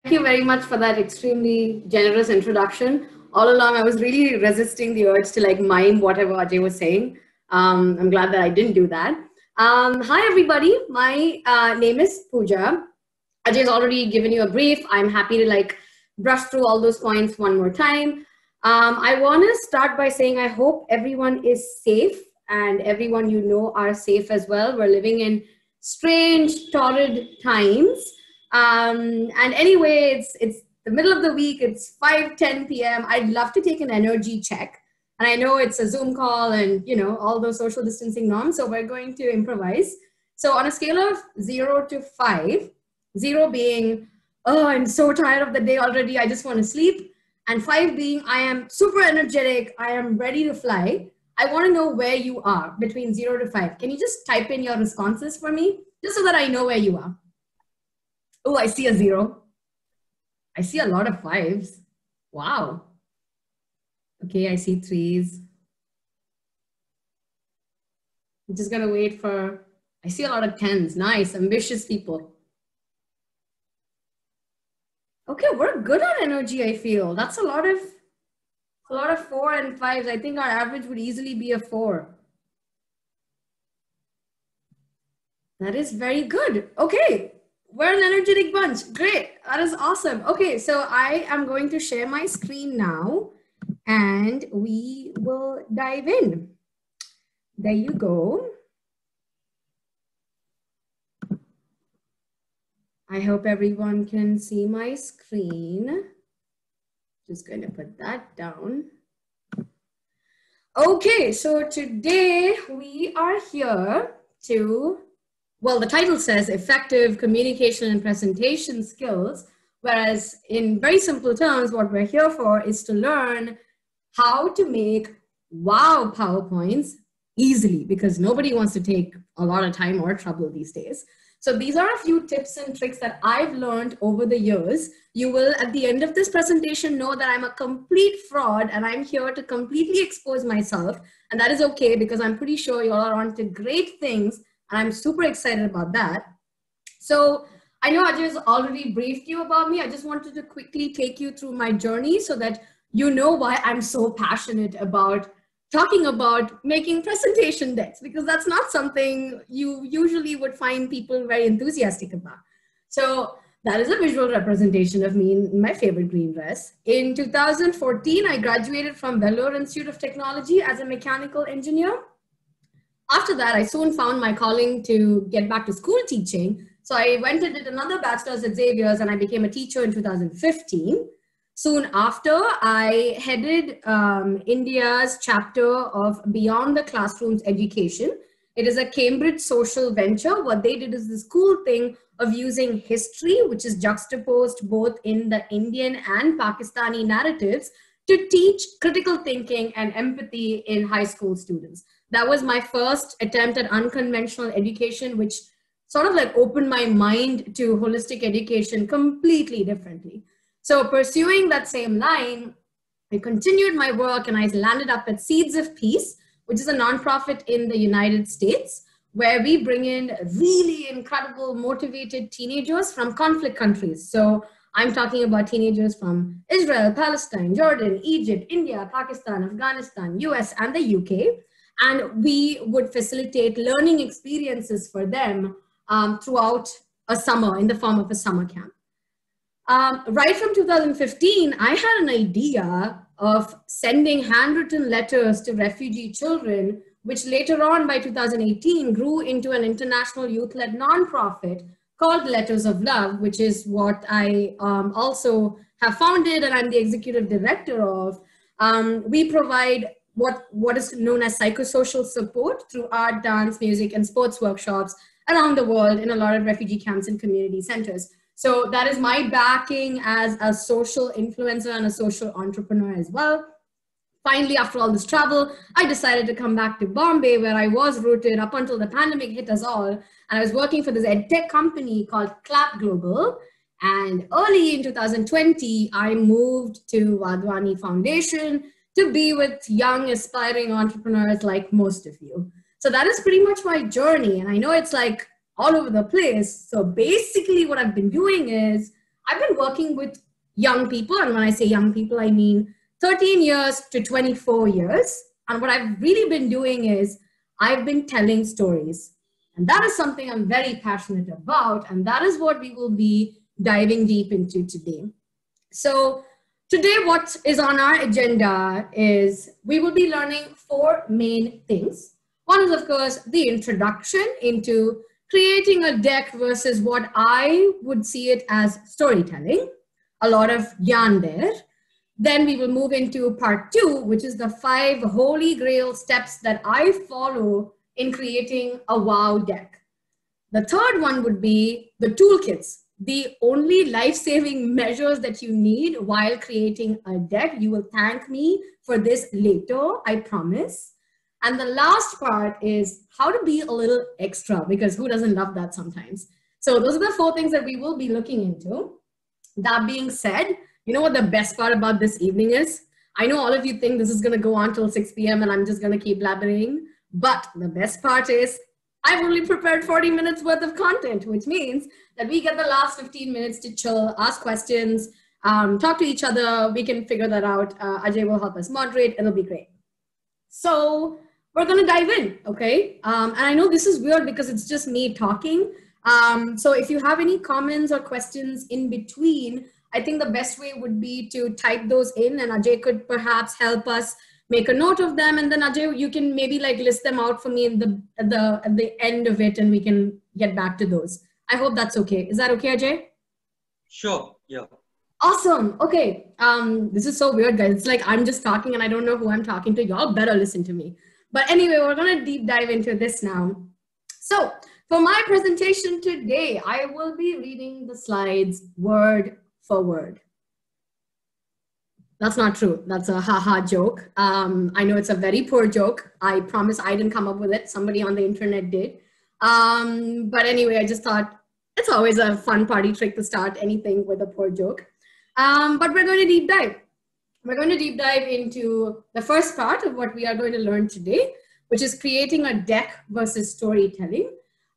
Thank you very much for that extremely generous introduction. All along, I was really resisting the urge to like mime whatever Ajay was saying. I'm glad that I didn't do that. Hi, everybody. My name is Pooja. Ajay's already given you a brief. I'm happy to like brush through all those points one more time. I want to start by saying I hope everyone is safe and everyone you know are safe as well. We're living in strange, torrid times. And anyway, it's the middle of the week. It's 5:10 p.m. I'd love to take an energy check. And I know it's a Zoom call and, you know, all those social distancing norms. So we're going to improvise. So on a scale of 0 to 5, 0 being, oh, I'm so tired of the day already, I just want to sleep. And 5 being, I am super energetic, I am ready to fly. I want to know where you are between 0 to 5. Can you just type in your responses for me? Just so that I know where you are. Oh, I see a 0. I see a lot of 5s. Wow. Okay, I see 3s. I'm just going to wait for, I see a lot of 10s. Nice, ambitious people. Okay, we're good on energy, I feel. That's a lot of 4 and 5s. I think our average would easily be a 4. That is very good. Okay, we're an energetic bunch. Great, that is awesome. Okay, so I am going to share my screen now and we will dive in. There you go. I hope everyone can see my screen. Just going to put that down. Okay, so today we are here to, well, the title says effective communication and presentation skills, whereas in very simple terms, what we're here for is to learn how to make wow PowerPoints easily, because nobody wants to take a lot of time or trouble these days. So these are a few tips and tricks that I've learned over the years. You will, at the end of this presentation, know that I'm a complete fraud and I'm here to completely expose myself. And that is okay, because I'm pretty sure you all are on to great things. And I'm super excited about that. So I know Ajay has already briefed you about me. I just wanted to quickly take you through my journey so that you know why I'm so passionate about talking about making presentation decks, because that's not something you usually would find people very enthusiastic about. So that is a visual representation of me in my favorite green dress. In 2014, I graduated from Vellore Institute of Technology as a mechanical engineer. After that, I soon found my calling to get back to school teaching. So I went and did another bachelor's at Xavier's and I became a teacher in 2015. Soon after, I headed India's chapter of Beyond the Classroom's Education. It is a Cambridge social venture. What they did is this cool thing of using history, which is juxtaposed both in the Indian and Pakistani narratives, to teach critical thinking and empathy in high school students. That was my first attempt at unconventional education, which sort of like opened my mind to holistic education completely differently. So pursuing that same line, I continued my work and I landed up at Seeds of Peace, which is a nonprofit in the United States, where we bring in really incredible, motivated teenagers from conflict countries. So I'm talking about teenagers from Israel, Palestine, Jordan, Egypt, India, Pakistan, Afghanistan, US, and the UK. And we would facilitate learning experiences for them throughout a summer in the form of a summer camp. Right from 2015, I had an idea of sending handwritten letters to refugee children, which later on by 2018 grew into an international youth-led nonprofit called Letters of Love, which is what I also have founded and I'm the executive director of. We provide what is known as psychosocial support through art, dance, music, and sports workshops around the world in a lot of refugee camps and community centers. So that is my backing as a social influencer and a social entrepreneur as well. Finally, after all this travel, I decided to come back to Bombay, where I was rooted up until the pandemic hit us all. And I was working for this edtech company called Clap Global. And early in 2020, I moved to Wadhwani Foundation to be with young, aspiring entrepreneurs like most of you. So that is pretty much my journey. And I know it's like all over the place. So basically what I've been doing is I've been working with young people. And when I say young people, I mean 13 years to 24 years. And what I've really been doing is I've been telling stories. And that is something I'm very passionate about. And that is what we will be diving deep into today. So today, what is on our agenda is we will be learning 4 main things. One is, of course, the introduction into creating a deck versus what I would see it as storytelling. A lot of yarn there. Then we will move into part 2, which is the 5 holy grail steps that I follow in creating a wow deck. The third one would be the toolkits, the only life-saving measures that you need while creating a deck. You will thank me for this later, I promise. And the last part is how to be a little extra, because who doesn't love that sometimes? So those are the 4 things that we will be looking into. That being said, you know what the best part about this evening is? I know all of you think this is going to go on till 6 p.m. and I'm just going to keep blabbering. But the best part is I've only prepared 40 minutes worth of content, which means that we get the last 15 minutes to chill, ask questions, talk to each other. We can figure that out. Ajay will help us moderate. It'll be great. So we're going to dive in, okay? And I know this is weird because it's just me talking. So if you have any comments or questions in between, I think the best way would be to type those in, and Ajay could perhaps help us make a note of them. And then Ajay, you can maybe like list them out for me in at the end of it, and we can get back to those. I hope that's okay. Is that okay, Ajay? Sure, yeah. Awesome. Okay. This is so weird, guys. It's like I'm just talking and I don't know who I'm talking to. Y'all better listen to me. But anyway, we're going to deep dive into this now. So for my presentation today, I will be reading the slides word for word. That's not true. That's a haha joke. I know it's a very poor joke. I promise I didn't come up with it. Somebody on the internet did. But anyway, I just thought it's always a fun party trick to start anything with a poor joke. But we're going to deep dive. We're going to deep dive into the first part of what we are going to learn today, which is creating a deck versus storytelling.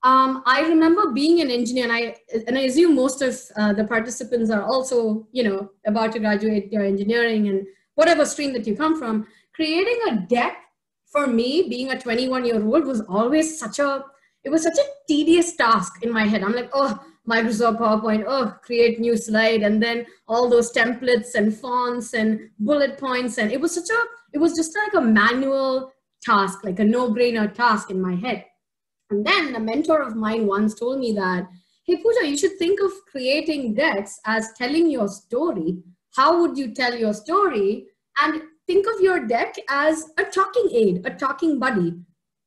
I remember being an engineer, and I assume most of the participants are also, you know, about to graduate their engineering and whatever stream that you come from. Creating a deck for me, being a 21-year-old, was always such a tedious task in my head. I'm like, oh, Microsoft PowerPoint, oh, create new slide, and then all those templates and fonts and bullet points, and it was just like a manual task, like a no-brainer task in my head. And then a mentor of mine once told me that, hey, Pooja, you should think of creating decks as telling your story. How would you tell your story? And think of your deck as a talking aid, a talking buddy.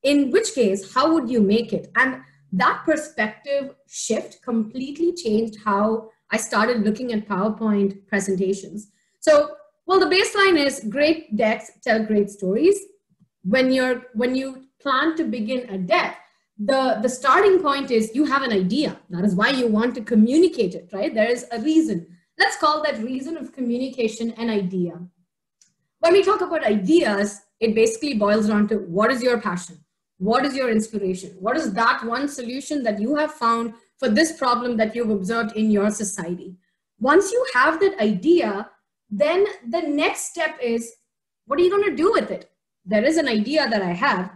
In which case, how would you make it? And that perspective shift completely changed how I started looking at PowerPoint presentations. So, well, the baseline is great decks tell great stories. When you plan to begin a deck, the starting point is you have an idea. That is why you want to communicate it, right? There is a reason. Let's call that reason of communication an idea. When we talk about ideas, it basically boils down to what is your passion? What is your inspiration? What is that one solution that you have found for this problem that you've observed in your society? Once you have that idea, then the next step is, what are you going to do with it? There is an idea that I have.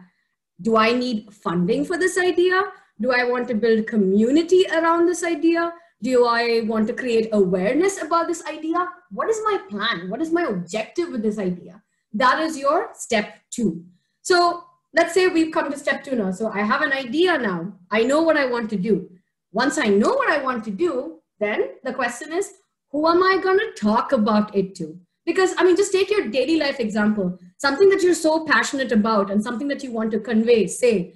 Do I need funding for this idea? Do I want to build community around this idea? Do I want to create awareness about this idea? What is my plan? What is my objective with this idea? That is your step 2. So let's say we've come to step 2 now. So I have an idea now. I know what I want to do. Once I know what I want to do, then the question is, who am I going to talk about it to? Because, I mean, just take your daily life example, something that you're so passionate about and something that you want to convey, say,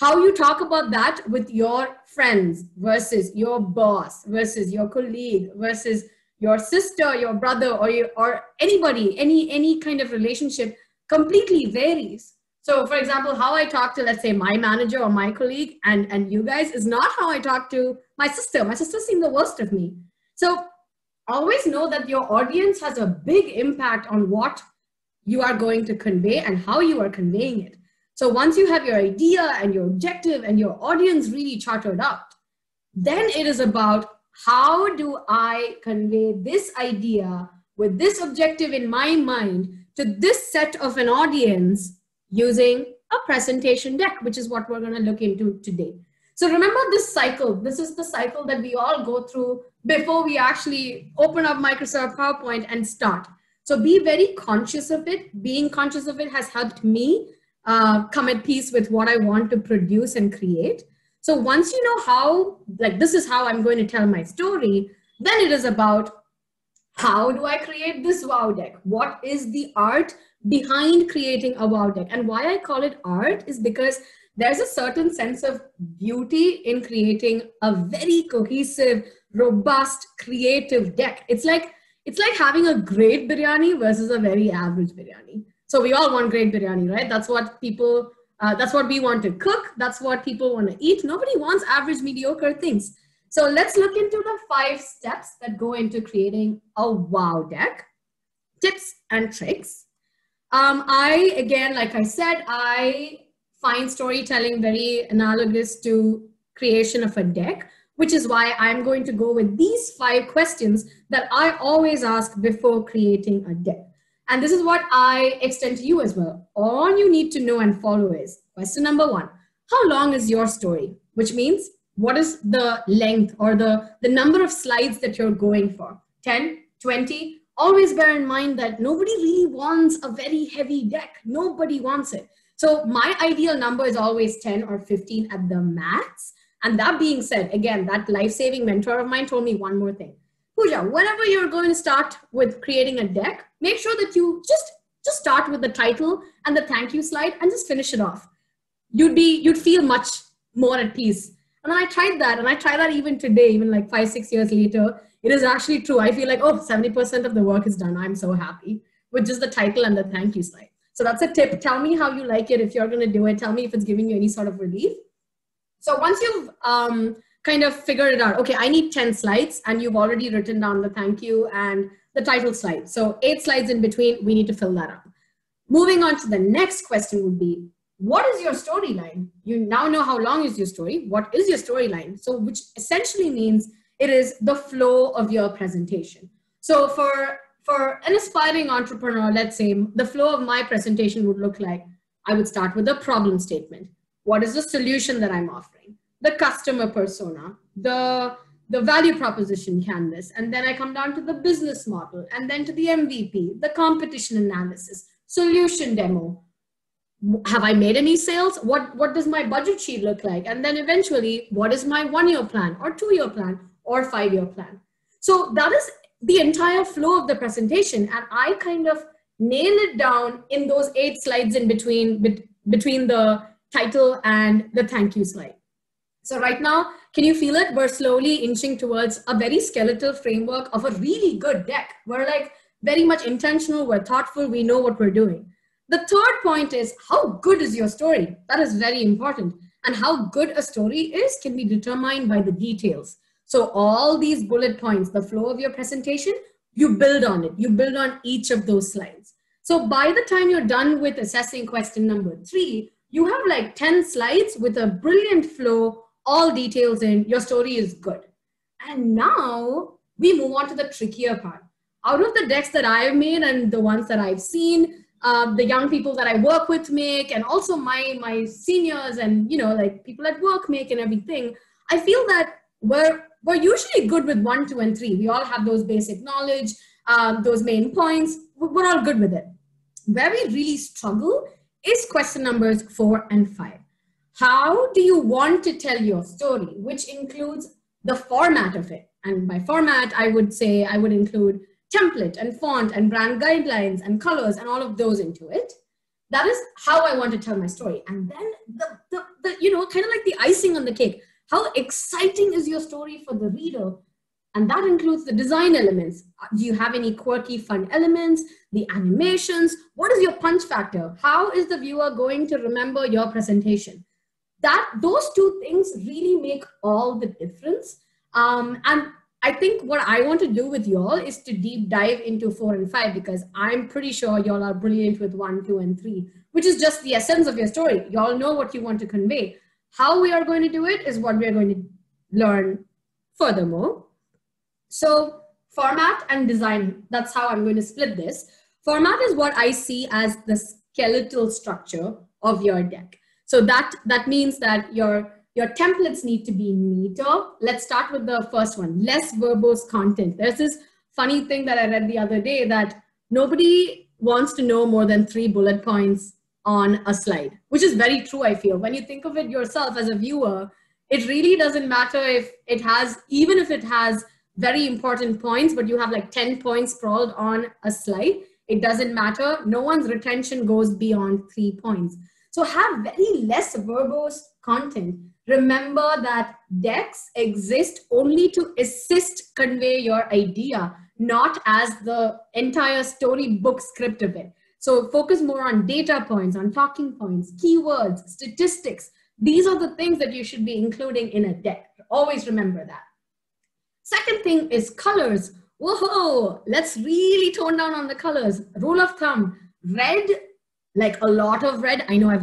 how you talk about that with your friends versus your boss versus your colleague versus your sister, your brother, or anybody, any kind of relationship completely varies. So for example, how I talk to, let's say, my manager or my colleague and you guys is not how I talk to my sister. My sister seems the worst of me. So always know that your audience has a big impact on what you are going to convey and how you are conveying it. So once you have your idea and your objective and your audience really chartered out, then it is about how do I convey this idea with this objective in my mind to this set of an audience using a presentation deck, which is what we're going to look into today. So remember this cycle. This is the cycle that we all go through before we actually open up Microsoft PowerPoint and start. So be very conscious of it. Being conscious of it has helped me come at peace with what I want to produce and create. So once you know how, like, this is how I'm going to tell my story, then it is about how do I create this wow deck? What is the art behind creating a wow deck? And why I call it art is because there's a certain sense of beauty in creating a very cohesive, robust, creative deck. It's like having a great biryani versus a very average biryani. So we all want great biryani, right? That's what people, that's what we want to cook. That's what people want to eat. Nobody wants average, mediocre things. So let's look into the 5 steps that go into creating a wow deck, tips and tricks. Again, like I said, I find storytelling very analogous to creation of a deck, which is why I'm going to go with these 5 questions that I always ask before creating a deck. And this is what I extend to you as well. All you need to know and follow is question number 1. How long is your story? Which means what is the length or the number of slides that you're going for? 10, 20? Always bear in mind that nobody really wants a very heavy deck. Nobody wants it. So my ideal number is always 10 or 15 at the max. And that being said, again, that life-saving mentor of mine told me one more thing. Pooja, whenever you're going to start with creating a deck, make sure that you just start with the title and the thank you slide and just finish it off. You'd feel much more at peace. And I tried that, and I try that even today, even like 5-6 years later. It is actually true. I feel like, oh, 70% of the work is done. I'm so happy with just the title and the thank you slide. So that's a tip. Tell me how you like it. If you're going to do it, tell me if it's giving you any sort of relief. So once you've kind of figured it out, okay, I need 10 slides, and you've already written down the thank you and the title slide. So 8 slides in between, we need to fill that up. Moving on to the next question would be, what is your storyline? You now know how long is your story. What is your storyline? So which essentially means it is the flow of your presentation. So for an aspiring entrepreneur, let's say the flow of my presentation would look like, I would start with a problem statement. What is the solution that I'm offering? The customer persona, the value proposition canvas, and then I come down to the business model, and then to the MVP, the competition analysis, solution demo. Have I made any sales? What does my budget sheet look like? And then eventually, what is my 1-year plan or 2-year plan or 5-year plan? So that is the entire flow of the presentation. And I kind of nail it down in those 8 slides in between the title and the thank you slide. So right now, can you feel it? We're slowly inching towards a very skeletal framework of a really good deck. We're like very much intentional, we're thoughtful, we know what we're doing. The third point is, how good is your story? That is very important. And how good a story is can be determined by the details. So all these bullet points, the flow of your presentation, you build on it. You build on each of those slides. So by the time you're done with assessing question number 3, you have like 10 slides with a brilliant flow, all details in, your story is good. And now we move on to the trickier part. Out of the decks that I've made and the ones that I've seen, the young people that I work with make, and also my seniors and, you know, like people at work make and everything, I feel that we're usually good with 1, 2, and 3. We all have those basic knowledge, those main points. We're all good with it. Where we really struggle is question numbers 4 and 5. How do you want to tell your story, which includes the format of it? And by format, I would say I would include template and font and brand guidelines and colors and all of those into it. That is how I want to tell my story. And then the you know, kind of like the icing on the cake. How exciting is your story for the reader? And that includes the design elements. Do you have any quirky, fun elements? The animations? What is your punch factor? How is the viewer going to remember your presentation? Those 2 things really make all the difference. And I think what I want to do with y'all is to deep dive into 4 and 5, because I'm pretty sure y'all are brilliant with 1, 2, and 3, which is just the essence of your story. Y'all know what you want to convey. How we are going to do it is what we are going to learn furthermore. So format and design, that's how I'm going to split this. Format is what I see as the skeletal structure of your deck. So that means that your templates need to be neater. Let's start with the first one, less verbose content. There's this funny thing that I read the other day that nobody wants to know more than 3 bullet points on a slide, which is very true, I feel. When you think of it yourself as a viewer, it really doesn't matter if it has, even if it has very important points, but you have like 10 points scrawled on a slide, it doesn't matter. No one's retention goes beyond 3 points. So have very less verbose content. Remember that decks exist only to assist convey your idea, not as the entire storybook script of it. So focus more on data points, on talking points, keywords, statistics. These are the things that you should be including in a deck. Always remember that. Second thing is colors. Whoa, let's really tone down on the colors. Rule of thumb, red, like a lot of red. I know I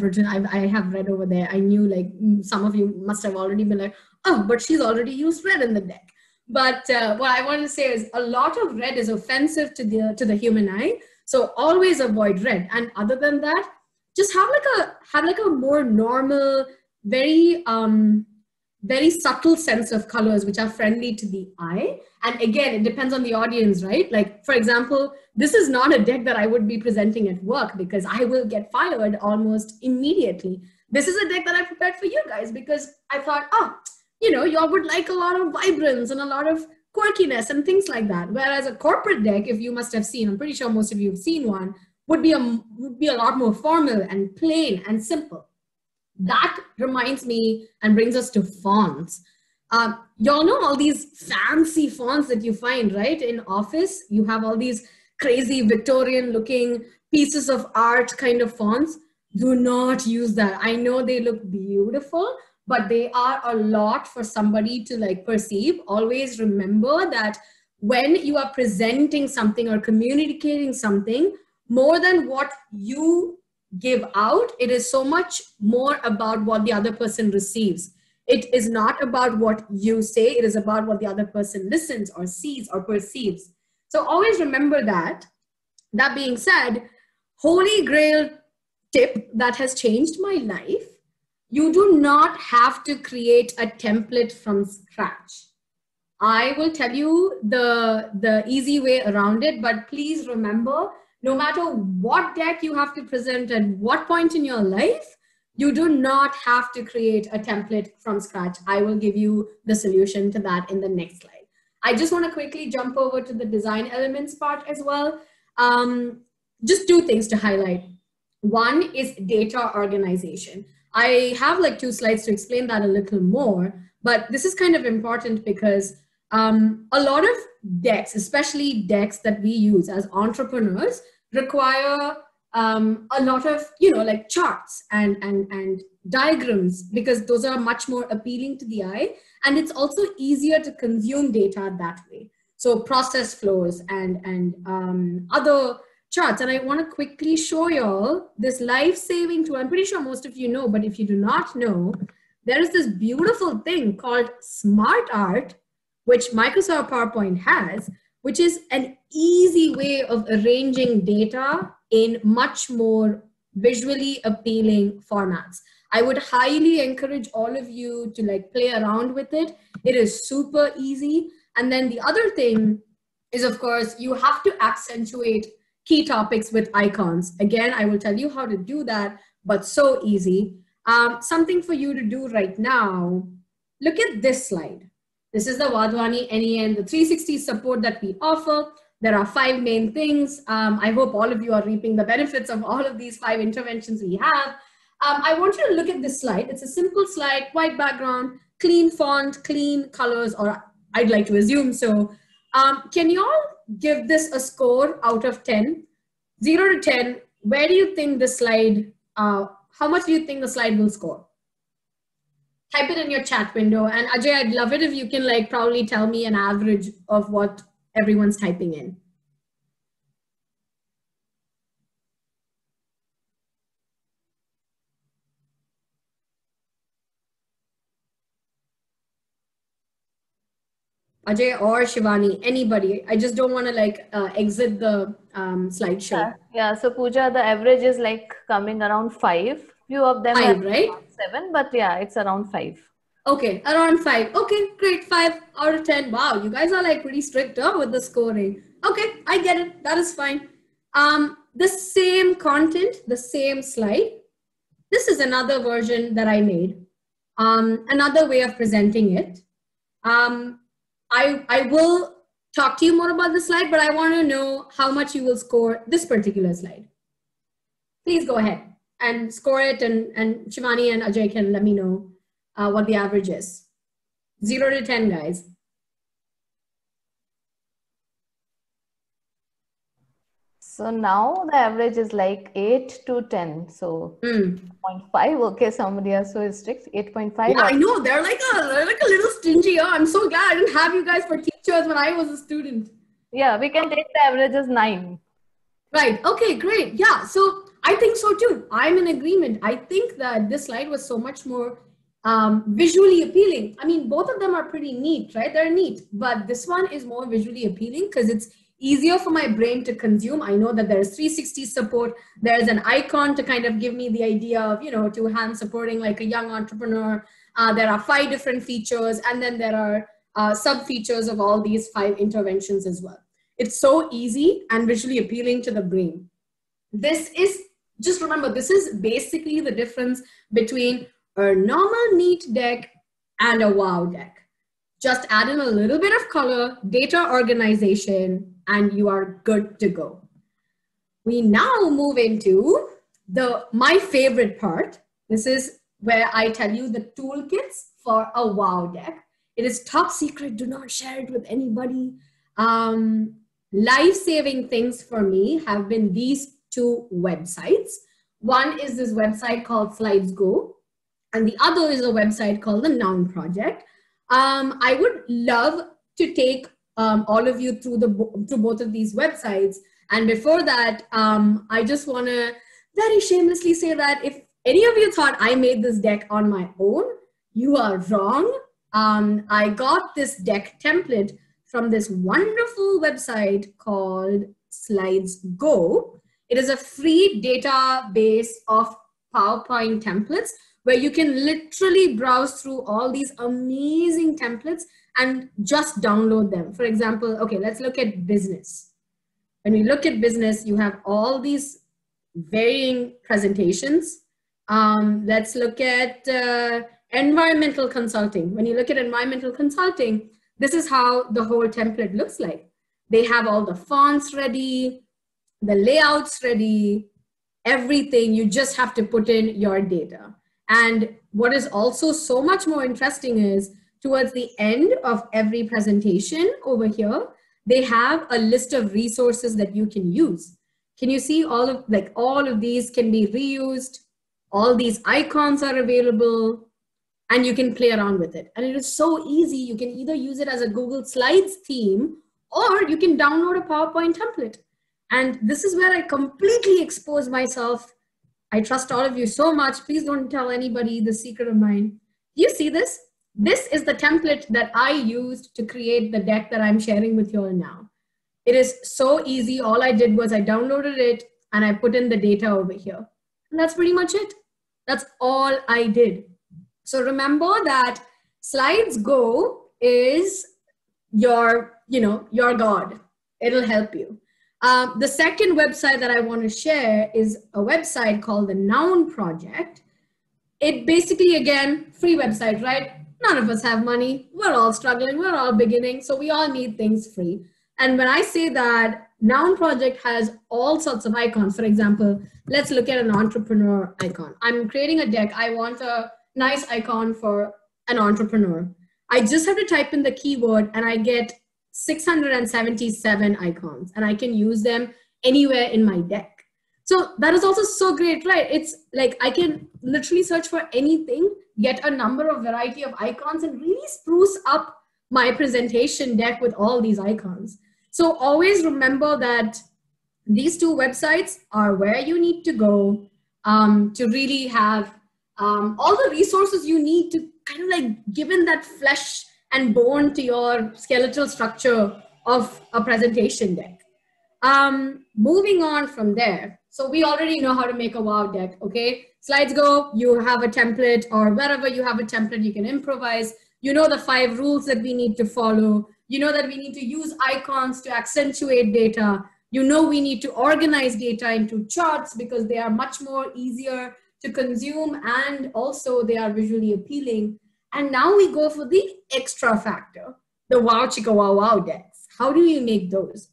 have red over there. I knew like some of you must have already been like, oh, but she's already used red in the deck. But what I want to say is a lot of red is offensive to the human eye. So always avoid red. And other than that, just have like a more normal, very subtle sense of colors which are friendly to the eye. And again, it depends on the audience, right? Like, for example, this is not a deck that I would be presenting at work because I will get fired almost immediately. This is a deck that I prepared for you guys because I thought, oh, y'all would like a lot of vibrance and a lot of quirkiness and things like that. Whereas a corporate deck, if you must have seen, I'm pretty sure most of you have seen one, would be a lot more formal and plain and simple. That reminds me and brings us to fonts. Y'all know all these fancy fonts that you find, right? In Office, you have all these crazy Victorian looking pieces of art kind of fonts. Do not use that. I know they look beautiful, but they are a lot for somebody to like perceive. Always remember that when you are presenting something or communicating something, more than what you give out, it is so much more about what the other person receives. It is not about what you say, it is about what the other person listens or sees or perceives. So always remember that. That being said, holy grail tip that has changed my life: you do not have to create a template from scratch. I will tell you the easy way around it, but please remember, no matter what deck you have to present at what point in your life, you do not have to create a template from scratch. I will give you the solution to that in the next slide. I just want to quickly jump over to the design elements part as well. Just 2 things to highlight. One is data organization. I have like 2 slides to explain that a little more, but this is kind of important because a lot of decks, especially decks that we use as entrepreneurs, require a lot of, like charts and diagrams, because those are much more appealing to the eye. And it's also easier to consume data that way. So process flows and other charts. And I want to quickly show y'all this life-saving tool. I'm pretty sure most of you know, but if you do not know, there is this beautiful thing called Smart Art, which Microsoft PowerPoint has, which is an easy way of arranging data in much more visually appealing formats. I would highly encourage all of you to like play around with it. It is super easy. And then the other thing is, of course, you have to accentuate key topics with icons. Again, I will tell you how to do that, but so easy. Something for you to do right now, look at this slide. This is the Wadhwani Nen, the 360 support that we offer. There are 5 main things. I hope all of you are reaping the benefits of all of these 5 interventions we have. I want you to look at this slide. It's a simple slide, white background, clean font, clean colors, or I'd like to assume so. Can you all give this a score out of 10? 0 to 10, where do you think the slide, how much do you think the slide will score? Type it in your chat window. And Ajay, I'd love it if you can like probably tell me an average of what everyone's typing in. Ajay or Shivani, anybody. I just don't want to like exit the slideshow. Yeah. So Pooja, the average is like coming around 5. Few of them have 5, right? 7, but yeah, it's around 5. Okay, around 5. Okay, great. 5 out of 10. Wow, you guys are like pretty strict with the scoring. Okay, I get it. That is fine. The same content, the same slide. This is another version that I made. Another way of presenting it. I will talk to you more about the slide, but I want to know how much you will score this particular slide. Please go ahead and score it, and Shivani and Ajay can let me know what the average is. 0 to 10, guys. So now the average is like 8 to 10. So 0.5. Okay, somebody else so strict. 8.5. Yeah, I know. They're like a little stingy. I'm so glad I didn't have you guys for teachers when I was a student. Yeah, we can take the average as 9. Right. Okay, great. Yeah, so I think so too. I'm in agreement. I think that this slide was so much more visually appealing. I mean, both of them are pretty neat, right? They're neat, but this one is more visually appealing because it's easier for my brain to consume. I know that there's 360 support. There's an icon to kind of give me the idea of, two hands supporting like a young entrepreneur. There are 5 different features, and then there are sub features of all these 5 interventions as well. It's so easy and visually appealing to the brain. Just remember, this is basically the difference between a normal neat deck and a wow deck. Just add in a little bit of color, data organization, and you are good to go. We now move into my favorite part. This is where I tell you the toolkits for a wow deck. It is top secret. Do not share it with anybody. Life-saving things for me have been these 2 websites. One is this website called Slides Go, and the other is a website called the Noun Project. I would love to take all of you through both of these websites. And before that, I just want to very shamelessly say that if any of you thought I made this deck on my own, you are wrong. I got this deck template from this wonderful website called Slides Go. It is a free database of PowerPoint templates where you can literally browse through all these amazing templates and just download them. For example, okay, let's look at business. When we look at business, you have all these varying presentations. Let's look at environmental consulting. When you look at environmental consulting, this is how the whole template looks like. They have all the fonts ready, the layouts ready, everything. You just have to put in your data. And what is also so much more interesting is towards the end of every presentation over here, they have a list of resources that you can use. Can you see all of these can be reused? All these icons are available, and you can play around with it. And it is so easy. You can either use it as a Google Slides theme, or you can download a PowerPoint template. And this is where I completely expose myself. I trust all of you so much. Please don't tell anybody the secret of mine. Do you see this? This is the template that I used to create the deck that I'm sharing with you all now. It is so easy. All I did was I downloaded it and I put in the data over here. And that's pretty much it. That's all I did. So remember that Slides Go is your God. It'll help you. The second website that I want to share is a website called the Noun Project. It basically, again, free website, right? None of us have money. We're all struggling. We're all beginning. So we all need things free. And when I say that, Noun Project has all sorts of icons. For example, let's look at an entrepreneur icon. I'm creating a deck. I want a nice icon for an entrepreneur. I just have to type in the keyword and I get 677 icons, and I can use them anywhere in my deck. So that is also so great, right? It's like I can literally search for anything, get a number of variety of icons, and really spruce up my presentation deck with all these icons. So always remember that these 2 websites are where you need to go to really have all the resources you need to kind of like give in that flesh and bone to your skeletal structure of a presentation deck. Moving on from there. So we already know how to make a wow deck, okay? Slides go, you have a template, or wherever you have a template, you can improvise. You know the 5 rules that we need to follow. You know that we need to use icons to accentuate data. You know we need to organize data into charts because they are much more easier to consume and also they are visually appealing. And now we go for the extra factor, the wow chicka wow wow decks. How do you make those?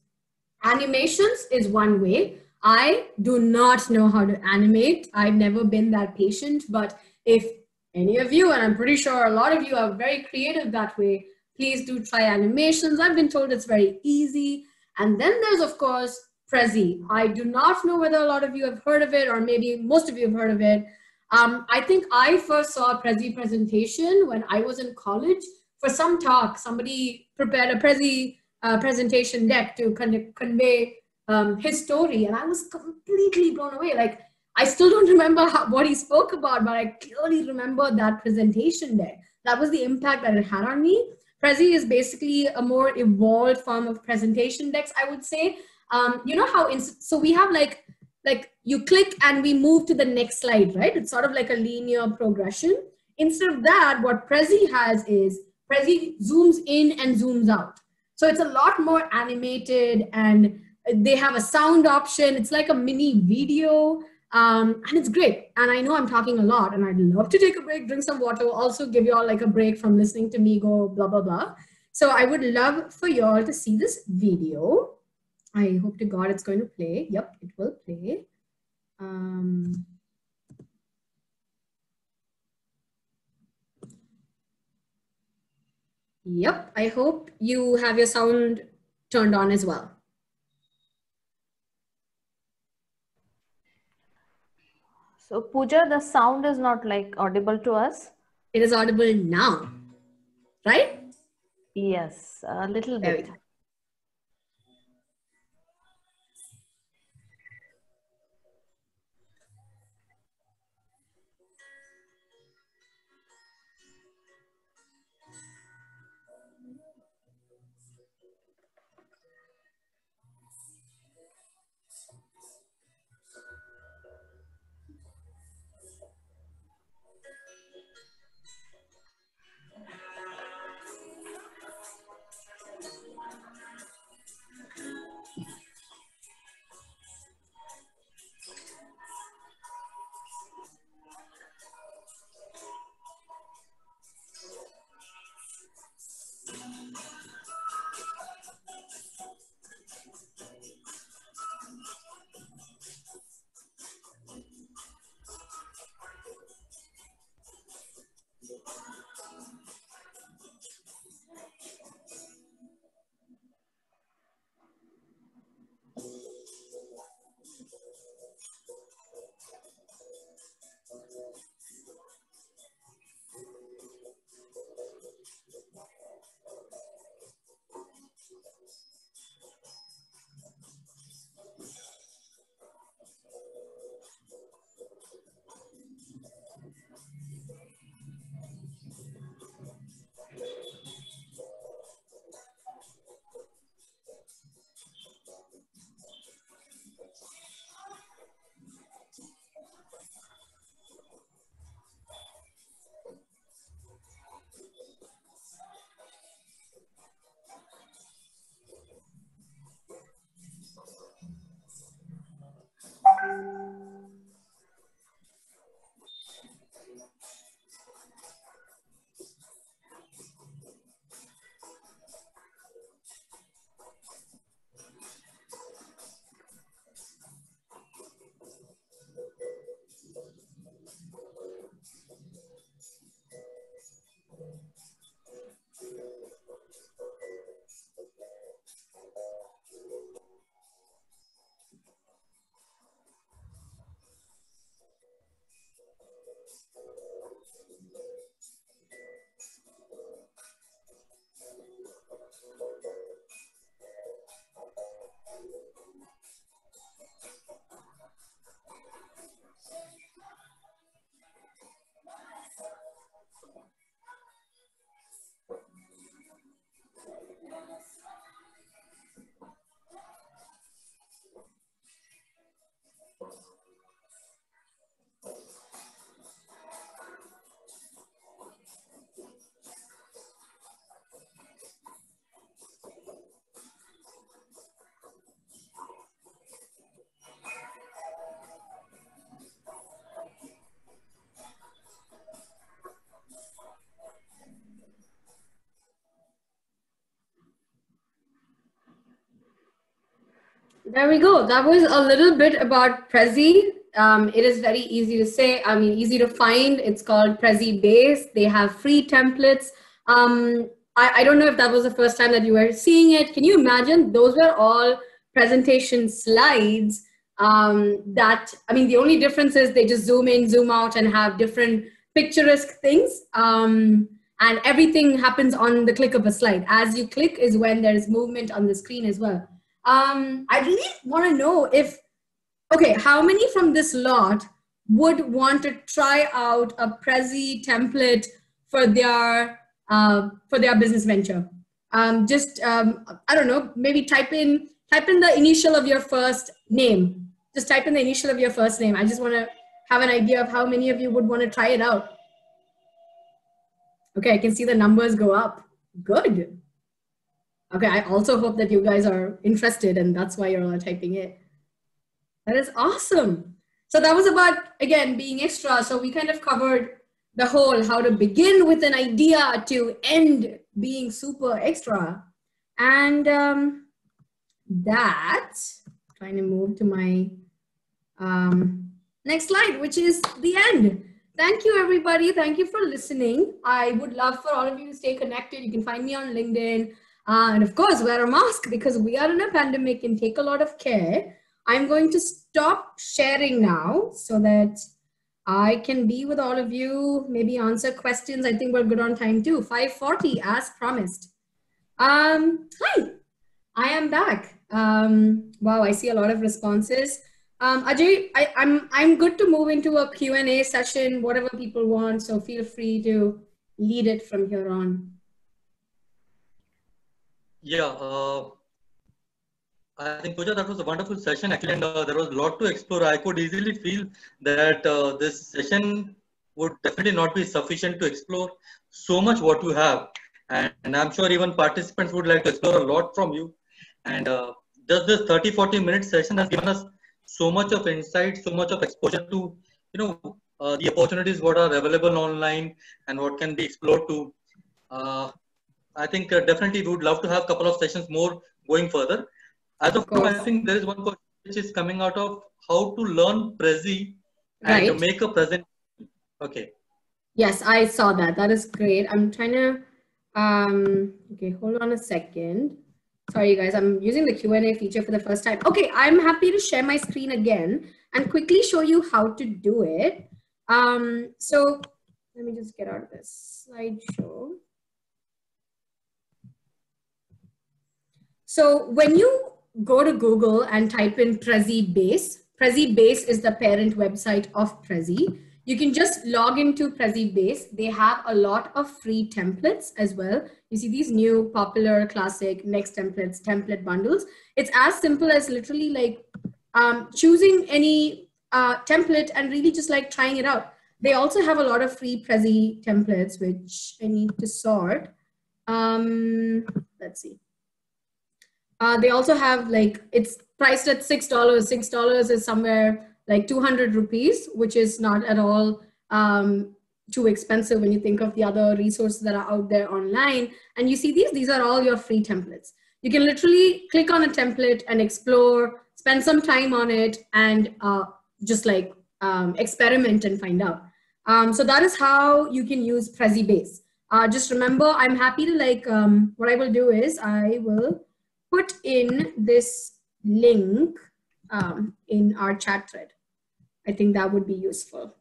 Animations is one way. I do not know how to animate. I've never been that patient, but if any of you, and I'm pretty sure a lot of you are very creative that way, please do try animations. I've been told it's very easy. And then there's, of course, Prezi. I do not know whether a lot of you have heard of it, or maybe most of you have heard of it. I think I first saw a Prezi presentation when I was in college for some talk. Somebody prepared a Prezi presentation deck to convey his story, and I was completely blown away. Like, I still don't remember what he spoke about, but I clearly remember that presentation deck. That was the impact that it had on me. Prezi is basically a more evolved form of presentation decks, I would say. You know how, so we have like you click and we move to the next slide, right? It's sort of like a linear progression. Instead of that, what Prezi has is Prezi zooms in and zooms out. So it's a lot more animated and they have a sound option. It's like a mini video and it's great. And I know I'm talking a lot and I'd love to take a break, drink some water, also give you all like a break from listening to me go blah, blah, blah. So I would love for you all to see this video. I hope to God it's going to play. Yep, it will play. Yep, I hope you have your sound turned on as well. So Pooja, the sound is not like audible to us. It is audible now, right? Yes, a little There we bit. go. There we go. That was a little bit about Prezi. It is very easy to say, easy to find. It's called Prezi Base. They have free templates. I don't know if that was the first time that you were seeing it. Can you imagine? Those were all presentation slides the only difference is they just zoom in, zoom out, and have different picturesque things. And everything happens on the click of a slide. As you click is when there's movement on the screen as well. I really want to know if, okay, how many from this lot would want to try out a Prezi template for their business venture? I don't know, maybe type in the initial of your first name. Just type in the initial of your first name. I just want to have an idea of how many of you would want to try it out. Okay, I can see the numbers go up. Good. Okay, I also hope that you guys are interested and that's why you're all typing it. That is awesome. So that was about, again, being extra. So we kind of covered the whole how to begin with an idea to end being super extra. And trying to move to my next slide, which is the end. Thank you, everybody. Thank you for listening. I would love for all of you to stay connected. You can find me on LinkedIn. And of course, wear a mask because we are in a pandemic and take a lot of care. I'm going to stop sharing now so that I can be with all of you, maybe answer questions. I think we're good on time too. 5:40 as promised. Hi, I am back. Wow, I see a lot of responses. Ajay, I'm good to move into a Q&A session, whatever people want. So feel free to lead it from here on. Yeah, I think Pooja, that was a wonderful session actually, and there was a lot to explore. I could easily feel that this session would definitely not be sufficient to explore so much what you have. And I'm sure even participants would like to explore a lot from you. And just this 30-40 minute session has given us so much of insight, so much of exposure to, the opportunities what are available online and what can be explored to. I think definitely we would love to have a couple of sessions more going further. As of now, I think there is one question which is coming out of how to learn Prezi and make a presentation. Okay. Yes, I saw that. That is great. I'm trying to, okay, hold on a second. Sorry, you guys, I'm using the Q&A feature for the first time. Okay, I'm happy to share my screen again and quickly show you how to do it. So let me just get out of this slideshow. So when you go to Google and type in Prezi Base is the parent website of Prezi. You can just log into Prezi Base. They have a lot of free templates as well. You see these new popular classic next templates, template bundles. It's as simple as literally like choosing any template and really just like trying it out. They also have a lot of free Prezi templates, which I need to sort. Let's see. They also have like, it's priced at $6. $6 is somewhere like 200 rupees, which is not at all too expensive when you think of the other resources that are out there online. And you see these are all your free templates. You can literally click on a template and explore, spend some time on it, and just like experiment and find out. So that is how you can use Prezi Base. Just remember, I'm happy to like, what I will do is I will put in this link in our chat thread. I think that would be useful.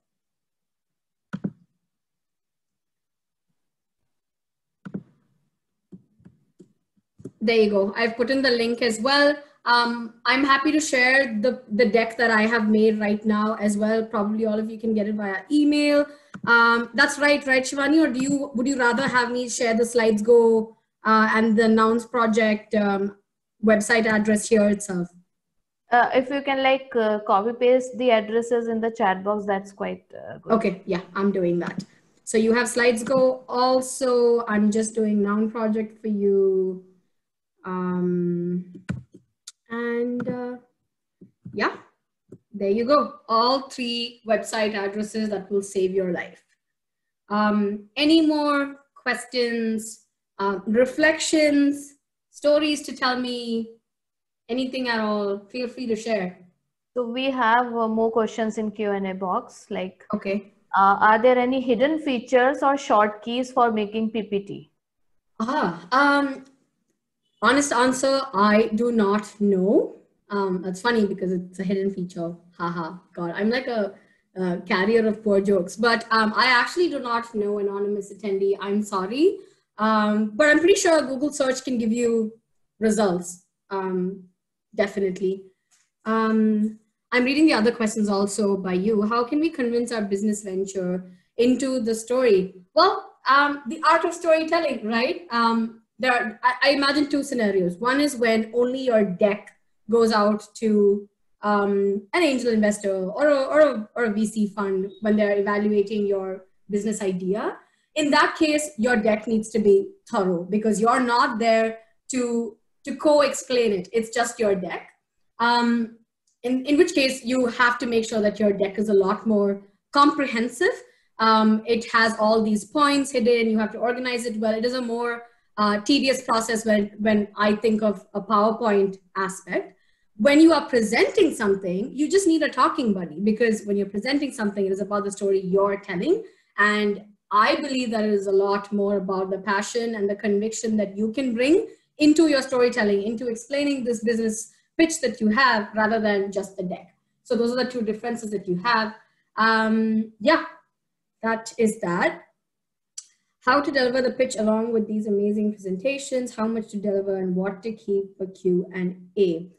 There you go. I've put in the link as well. I'm happy to share the deck that I have made right now as well. Probably all of you can get it via email. That's right, Shivani? Or would you rather have me share the slides go and the Nouns project website address here itself? If you can like copy paste the addresses in the chat box, that's quite good. Okay, yeah, I'm doing that. So you have slides go. Also, I'm just doing Noun project for you. Yeah, there you go. All 3 website addresses that will save your life. Any more questions, reflections, stories to tell me? anything at all, feel free to share. So we have more questions in Q&A box. Like, okay. Are there any hidden features or short keys for making PPT? Honest answer, I do not know. That's funny because it's a hidden feature. Haha, God, I'm like a carrier of poor jokes. But I actually do not know, anonymous attendee. I'm sorry. But I'm pretty sure Google search can give you results. Definitely. I'm reading the other questions also by you. How can we convince our business venture into the story? Well, the art of storytelling, right? I imagine two scenarios. One is when only your deck goes out to an angel investor or a VC fund when they're evaluating your business idea. In that case, your deck needs to be thorough because you're not there to co-explain it. It's just your deck. In which case you have to make sure that your deck is a lot more comprehensive. It has all these points hidden. You have to organize it well. It is a more tedious process when I think of a PowerPoint aspect. When you are presenting something, you just need a talking buddy, because when you're presenting something, it is about the story you're telling. And I believe that it is a lot more about the passion and the conviction that you can bring into your storytelling, into explaining this business pitch that you have, rather than just the deck. So those are the two differences that you have. Yeah, that is that. How to deliver the pitch along with these amazing presentations, how much to deliver, and what to keep for Q&A.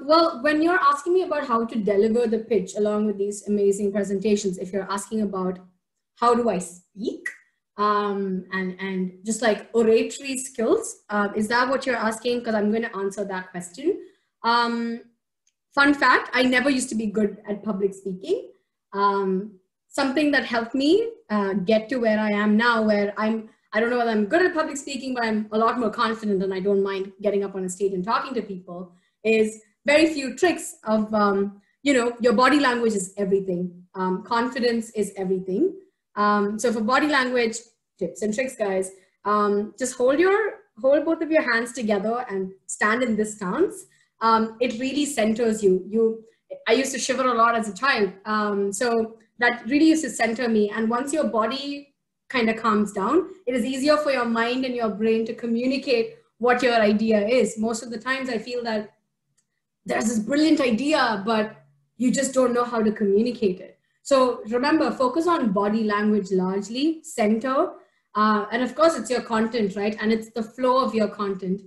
Well, when you're asking me about how to deliver the pitch along with these amazing presentations, if you're asking about how do I speak, and just like oratory skills, is that what you're asking? Because I'm going to answer that question. Fun fact, I never used to be good at public speaking. Something that helped me get to where I am now, where I don't know whether I'm good at public speaking, but I'm a lot more confident and I don't mind getting up on a stage and talking to people, is very few tricks of, your body language is everything. Confidence is everything. So for body language, tips and tricks, guys, just hold both of your hands together and stand in this stance. It really centers you. I used to shiver a lot as a child. So that really used to center me. And once your body kind of calms down, it is easier for your mind and your brain to communicate what your idea is. Most of the times I feel that there's this brilliant idea, but you just don't know how to communicate it. So remember, focus on body language largely, center, and of course it's your content, right? And it's the flow of your content.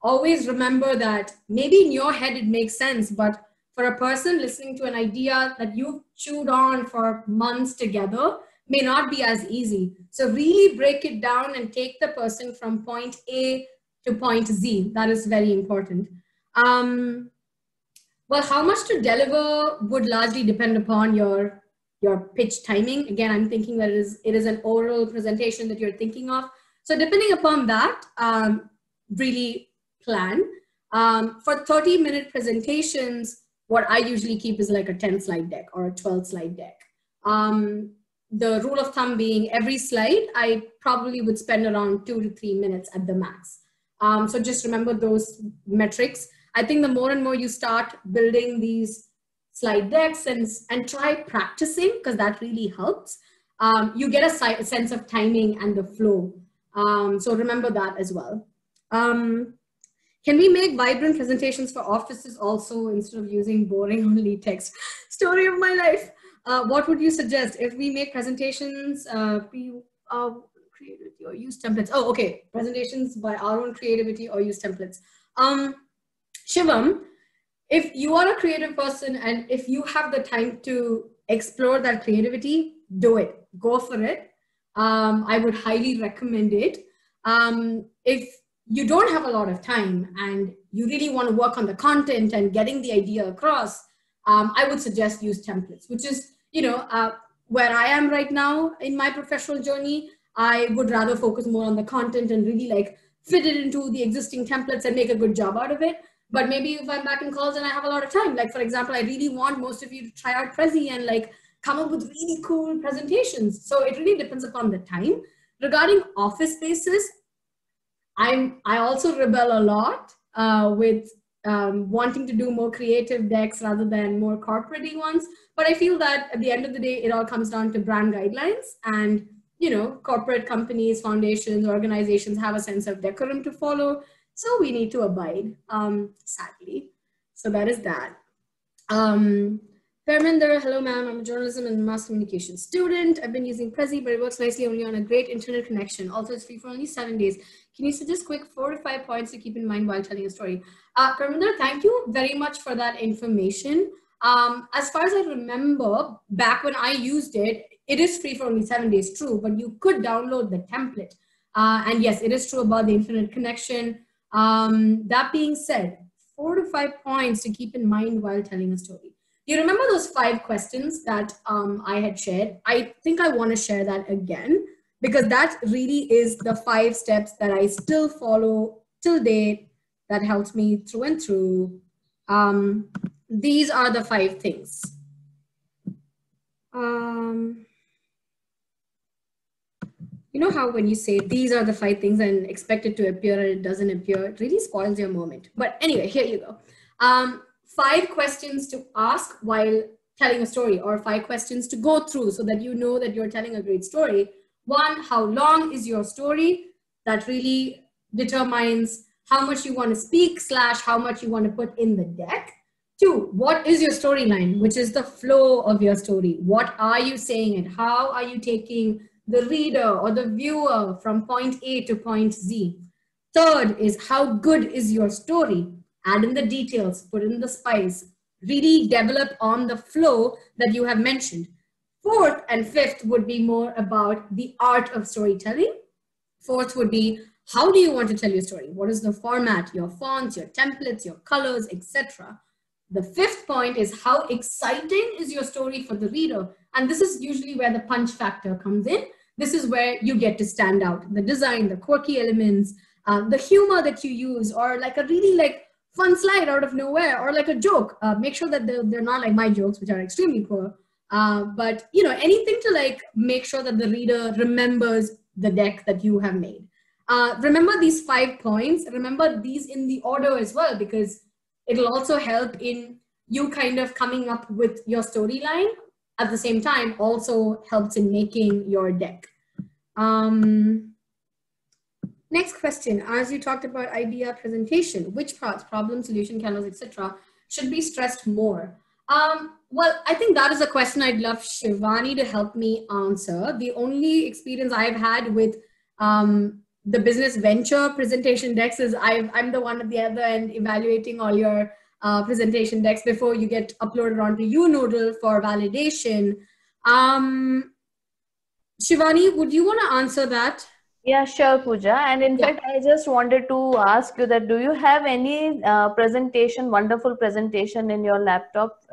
Always remember that maybe in your head it makes sense, but for a person listening to an idea that you've chewed on for months together may not be as easy. So really break it down and take the person from point A to point Z. That is very important. Well, how much to deliver would largely depend upon your pitch timing. Again, I'm thinking that it is an oral presentation that you're thinking of. So depending upon that, really plan. For 30-minute presentations, what I usually keep is like a 10-slide deck or a 12-slide deck. The rule of thumb being every slide, I probably would spend around 2 to 3 minutes at the max. So just remember those metrics. I think the more and more you start building these slide decks and try practicing, because that really helps, you get a sense of timing and the flow. So remember that as well. Can we make vibrant presentations for offices also instead of using boring only text? Story of my life. What would you suggest if we make presentations creativity or use templates? Oh, okay. Presentations by our own creativity or use templates. Shivam, if you are a creative person and if you have the time to explore that creativity, do it. Go for it. I would highly recommend it. If you don't have a lot of time and you really want to work on the content and getting the idea across, I would suggest use templates, which is, where I am right now in my professional journey. I would rather focus more on the content and really like fit it into the existing templates and make a good job out of it. But maybe if I'm back in calls and I have a lot of time, like for example, I really want most of you to try out Prezi and like come up with really cool presentations. So it really depends upon the time. Regarding office spaces, I also rebel a lot with wanting to do more creative decks rather than more corporate-y ones. But I feel that at the end of the day, it all comes down to brand guidelines, and corporate companies, foundations, organizations have a sense of decorum to follow. So we need to abide, sadly. So that is that. Parminder, hello ma'am, I'm a journalism and mass communication student. I've been using Prezi, but it works nicely only on a great internet connection. Also, it's free for only 7 days. Can you suggest quick 4 to 5 points to keep in mind while telling a story? Parminder, thank you very much for that information. As far as I remember, back when I used it, it is free for only 7 days, true, but you could download the template. And yes, it is true about the internet connection. That being said, 4 to 5 points to keep in mind while telling a story. You remember those 5 questions that I had shared? I think I want to share that again, because that really is the 5 steps that I still follow till date that helps me through and through. These are the 5 things. You know how when you say these are the 5 things and expect it to appear and it doesn't appear, it really spoils your moment. But anyway, here you go. 5 questions to ask while telling a story, or 5 questions to go through so that you know that you're telling a great story. 1, how long is your story? That really determines how much you want to speak / how much you want to put in the deck. 2, what is your storyline, which is the flow of your story? What are you saying and how are you taking the reader or the viewer from point A to point Z? 3rd is how good is your story? Add in the details, put in the spice, really develop on the flow that you have mentioned. 4th and 5th would be more about the art of storytelling. 4th would be, how do you want to tell your story? What is the format, your fonts, your templates, your colors, etc. The 5th point is, how exciting is your story for the reader? And this is usually where the punch factor comes in. This is where you get to stand out. The design, the quirky elements, the humor that you use, or like a really fun slide out of nowhere, or like a joke. Make sure that they're not like my jokes, which are extremely poor. But anything to make sure that the reader remembers the deck that you have made. Remember these 5 points. Remember these in the order as well, because it'll also help in you kind of coming up with your storyline. At the same time, also helps in making your deck. Next question, as you talked about idea presentation, which parts, problem, solution, canvas, etc., should be stressed more? Well, I think that is a question I'd love Shivani to help me answer. The only experience I've had with the business venture presentation decks is I'm the one at the other end evaluating all your presentation decks before you get uploaded onto uNoodle for validation. Shivani, would you want to answer that? Yeah, sure, Pooja. And in fact, I just wanted to ask you that, do you have any wonderful presentation in your laptop,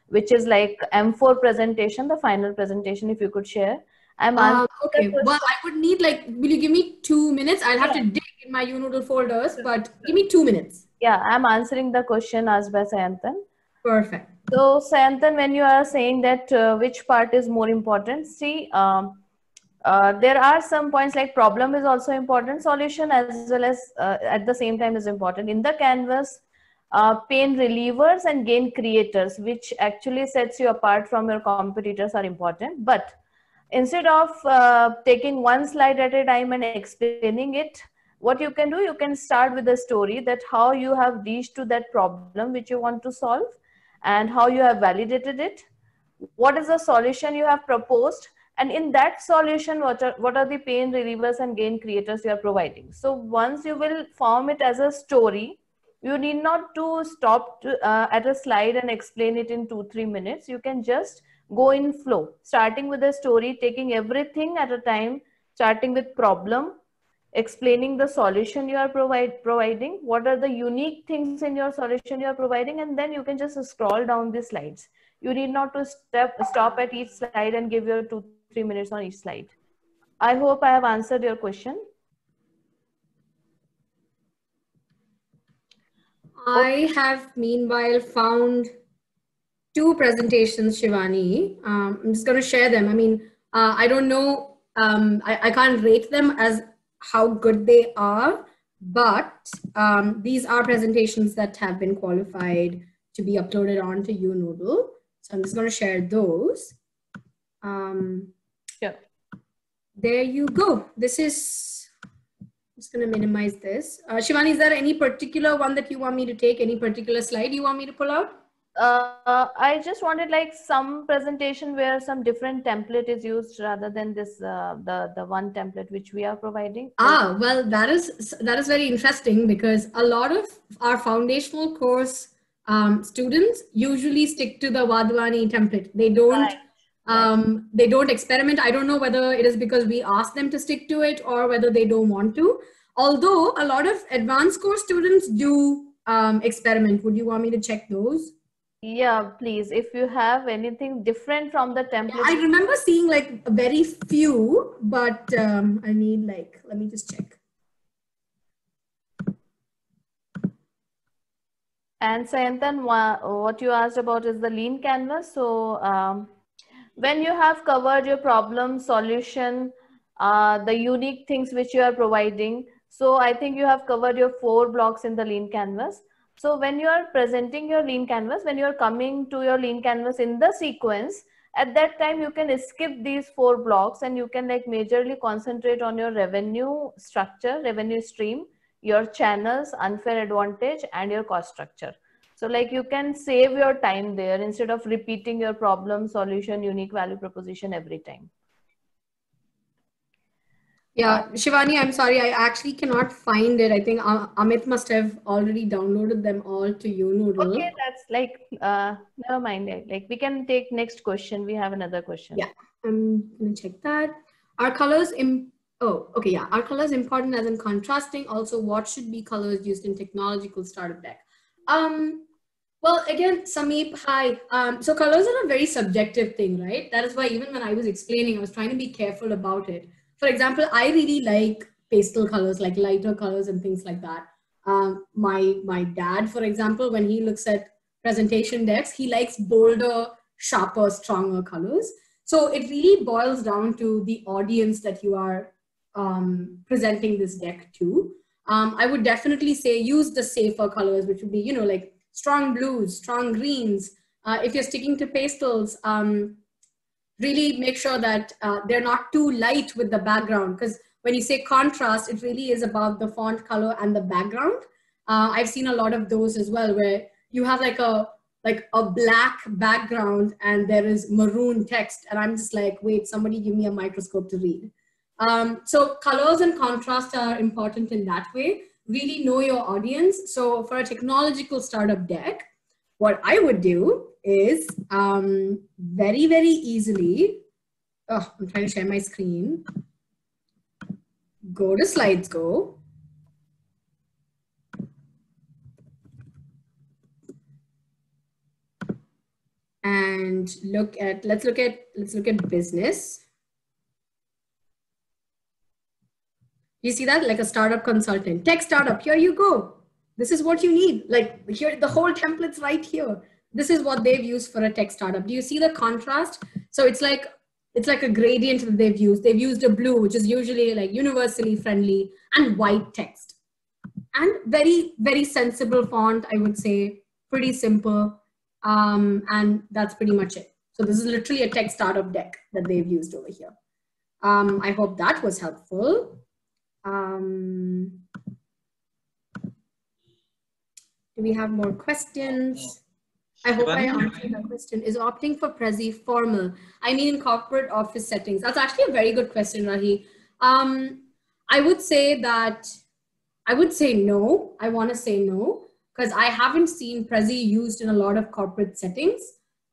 which is like M4 presentation, the final presentation, if you could share? Okay, well, I would need will you give me 2 minutes? I'll have to dig in my uNoodle folders, but give me 2 minutes. Yeah, I'm answering the question asked by Sayantan. Perfect. So Sayantan, when you are saying that which part is more important, see, there are some points like problem is also important, solution as well as at the same time is important. In the canvas, pain relievers and gain creators, which actually sets you apart from your competitors, are important. But instead of taking one slide at a time and explaining it, what you can do, you can start with a story that how you have reached to that problem which you want to solve and how you have validated it. What is the solution you have proposed? And in that solution, what are the pain relievers and gain creators you are providing? So once you will form it as a story, you need not to stop at a slide and explain it in 2-3 minutes. You can just go in flow, starting with a story, taking everything at a time, starting with problem, explaining the solution you are providing, what are the unique things in your solution you are providing, and then you can just scroll down the slides. You need not to stop at each slide and give your 2-3 minutes on each slide. I hope I have answered your question. I have meanwhile found 2 presentations, Shivani. I'm just going to share them. I mean, I don't know, I can't rate them as how good they are, but these are presentations that have been qualified to be uploaded onto UNoodle. So I'm just going to share those. Sure. There you go. This is, I'm just going to minimize this. Shivani, is there any particular one that you want me to take? Any particular slide you want me to pull out? I just wanted like some presentation where some different template is used rather than this the one template which we are providing. Ah, well, that is very interesting because a lot of our foundational course students usually stick to the Wadhwani template. They don't they don't experiment. I don't know whether it is because we ask them to stick to it or whether they don't want to. Although a lot of advanced course students do experiment. Would you want me to check those? Yeah, please. If you have anything different from the template. Yeah, I remember seeing like very few, but I need like, let me just check. And Sayantan, what you asked about is the lean canvas. So when you have covered your problem, solution, the unique things which you are providing, so I think you have covered your 4 blocks in the lean canvas. So when you are presenting your lean canvas, when you are coming to your lean canvas in the sequence, at that time you can skip these 4 blocks and you can like majorly concentrate on your revenue structure, revenue stream, your channels, unfair advantage, and your cost structure. So like you can save your time there instead of repeating your problem, solution, unique value proposition every time. Yeah, Shivani, I'm sorry, I actually cannot find it. I think Amit must have already downloaded them all to UNoodle. Okay, that's like, never mind. Like we can take next question. We have another question. Yeah, I'm gonna check that. Are colors are colors important as in contrasting? Also, what should be colors used in technological startup deck? Well, again, Sameep, hi. So colors are a very subjective thing, right? That is why even when I was explaining, I was trying to be careful about it. For example, I really like pastel colors, like lighter colors and things like that. My dad, for example, when he looks at presentation decks, he likes bolder, sharper, stronger colors. So it really boils down to the audience that you are presenting this deck to. I would definitely say use the safer colors, which would be, you know, like strong blues, strong greens. If you're sticking to pastels, really make sure that they're not too light with the background, because when you say contrast, it really is about the font color and the background. I've seen a lot of those as well, where you have like a black background and there is maroon text, and I'm just like, wait, somebody give me a microscope to read. So colors and contrast are important in that way. Really know your audience. So for a technological startup deck, what I would do is very, very easily, I'm trying to share my screen. Go to Slides Go. And let's look at business. You see that? Like a startup consultant, tech startup, here you go. This is what you need. Like here, the whole template's right here. This is what they've used for a tech startup. Do you see the contrast? So it's like a gradient that they've used. They've used a blue, which is usually like universally friendly, and white text. And very, very sensible font, I would say, pretty simple. And that's pretty much it. So this is literally a tech startup deck that they've used over here. I hope that was helpful. Do we have more questions? I hope I answered the question. Is opting for Prezi formal? I mean, in corporate office settings. That's actually a very good question, Rahi. I would say no. I want to say no, because I haven't seen Prezi used in a lot of corporate settings.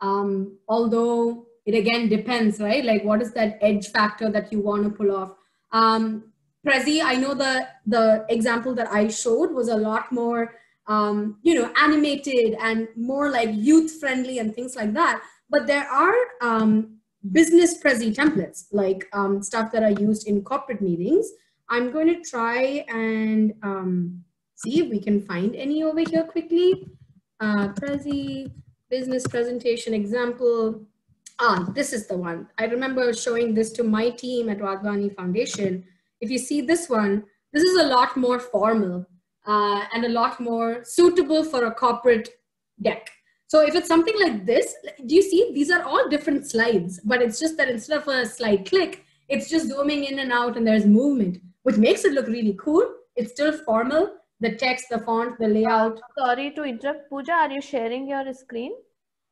Although it again depends, right? Like what is that edge factor that you want to pull off? Prezi, I know the example that I showed was a lot more animated and more like youth friendly and things like that. But there are business Prezi templates, like stuff that are used in corporate meetings. I'm going to try and see if we can find any over here quickly. Prezi, business presentation example. This is the one. I remember showing this to my team at Wadhwani Foundation. If you see this one this is a lot more formal and a lot more suitable for a corporate deck. So if it's something like this, do you see, these are all different slides, but it's just that instead of a slide click, it's just zooming in and out and there's movement, which makes it look really cool. It's still formal, the text, the font, the layout. Sorry to interrupt. Pooja, are you sharing your screen?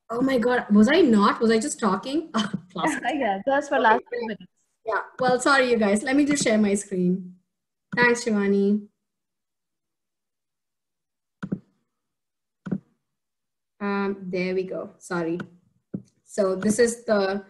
Oh my God, was I not? Was I just talking? Yeah, just for last 2 minutes. Yeah, well, sorry you guys. Let me just share my screen. Thanks, Shivani. There we go, sorry. So this is the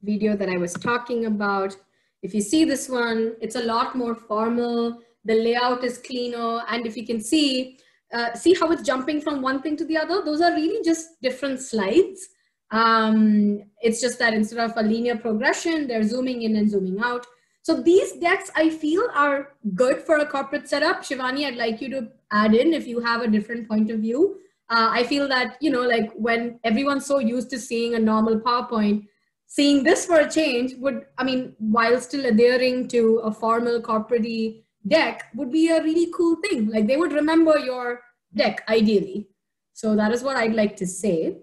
video that I was talking about. If you see this one, it's a lot more formal. The layout is cleaner. And if you can see how it's jumping from one thing to the other, those are really just different slides. It's just that instead of a linear progression, they're zooming in and zooming out. So these decks I feel are good for a corporate setup. Shivani, I'd like you to add in if you have a different point of view. I feel that, you know, like when everyone's so used to seeing a normal PowerPoint, seeing this for a change would, I mean, while still adhering to a formal corporate deck would be a really cool thing. Like they would remember your deck ideally. So that is what I'd like to say.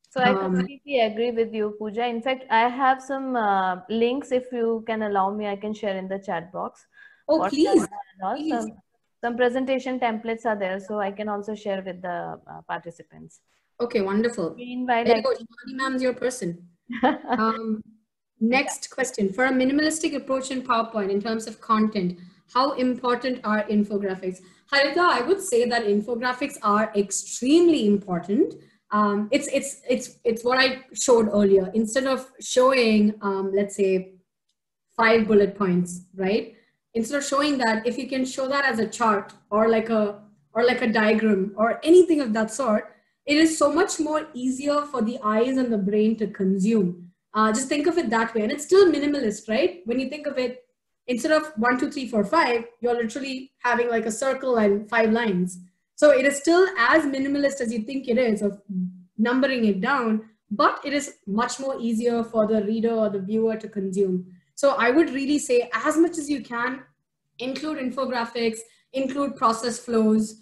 So I completely agree with you, Pooja. In fact, I have some links. If you can allow me, I can share in the chat box. Oh, please. Some presentation templates are there, so I can also share with the participants. Okay, wonderful. Meanwhile, there you go. Shivani ma'am's your person. Next question. For a minimalistic approach in PowerPoint in terms of content, how important are infographics? Harita, I would say that infographics are extremely important. It's what I showed earlier. Instead of showing, let's say, 5 bullet points, right? Instead of showing that, if you can show that as a chart or like a diagram or anything of that sort, it is so much more easier for the eyes and the brain to consume. Just think of it that way. And it's still minimalist, right? When you think of it, instead of 1, 2, 3, 4, 5, you're literally having like a circle and 5 lines. So it is still as minimalist as you think it is of numbering it down, but it is much more easier for the reader or the viewer to consume. So I would really say as much as you can, include infographics, include process flows,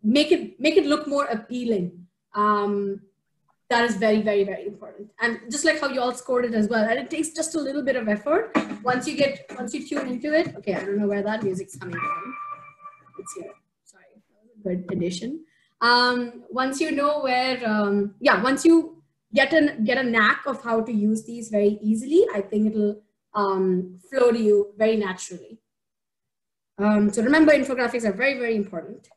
make it look more appealing. That is very, very, very important. And just like how you all scored it as well. And it takes just a little bit of effort. Once you tune into it, okay, I don't know where that music's coming from. It's here. Sorry, that was a good addition. Once you know where, once you get a knack of how to use these very easily, I think it'll flow to you very naturally. So remember, infographics are very, very important.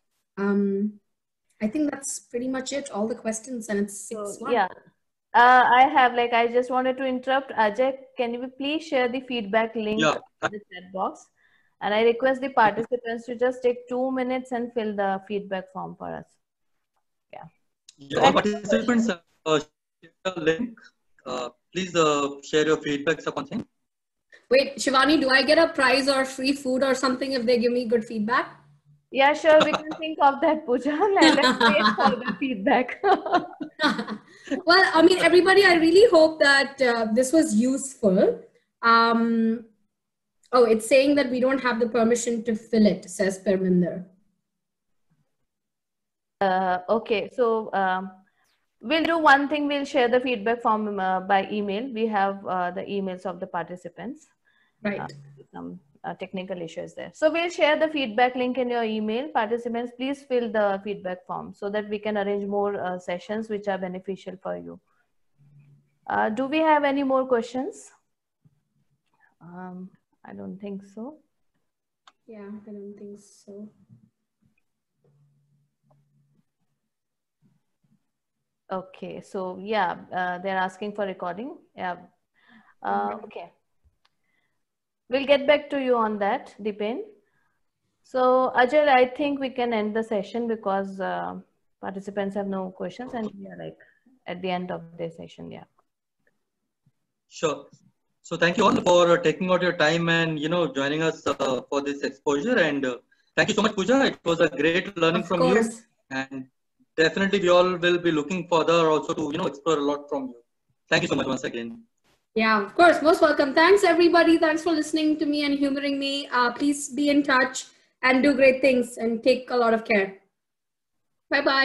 I think that's pretty much it, all the questions, and it's 6:01. So, yeah. I just wanted to interrupt. Ajay, can you please share the feedback link in the chat box? And I request the participants to just take 2 minutes and fill the feedback form for us. Yeah. All participants, share the link. Please share your feedbacks upon thing. Wait, Shivani, do I get a prize or free food or something if they give me good feedback? Yeah, sure. We can think of that, Pooja. Let's wait for the feedback. Well, I mean, everybody, I really hope that this was useful. Oh, it's saying that we don't have the permission to fill it, says Parminder. Okay, so we'll do one thing. We'll share the feedback form by email. We have the emails of the participants. Right. Some technical issues there. So we'll share the feedback link in your email. Participants, please fill the feedback form so that we can arrange more sessions which are beneficial for you. Do we have any more questions? I don't think so. Yeah, I don't think so. Okay, so yeah, they're asking for recording. Yeah. Okay. We'll get back to you on that, Dipen. So Ajay, I think we can end the session because participants have no questions and we are like at the end of the session. Yeah. Sure. So thank you all for taking out your time and joining us for this exposure. And thank you so much, Pooja. It was a great learning from you. And definitely we all will be looking further also to explore a lot from you. Thank you so much once again. Yeah, of course. Most welcome. Thanks, everybody. Thanks for listening to me and humoring me. Please be in touch and do great things and take a lot of care. Bye-bye.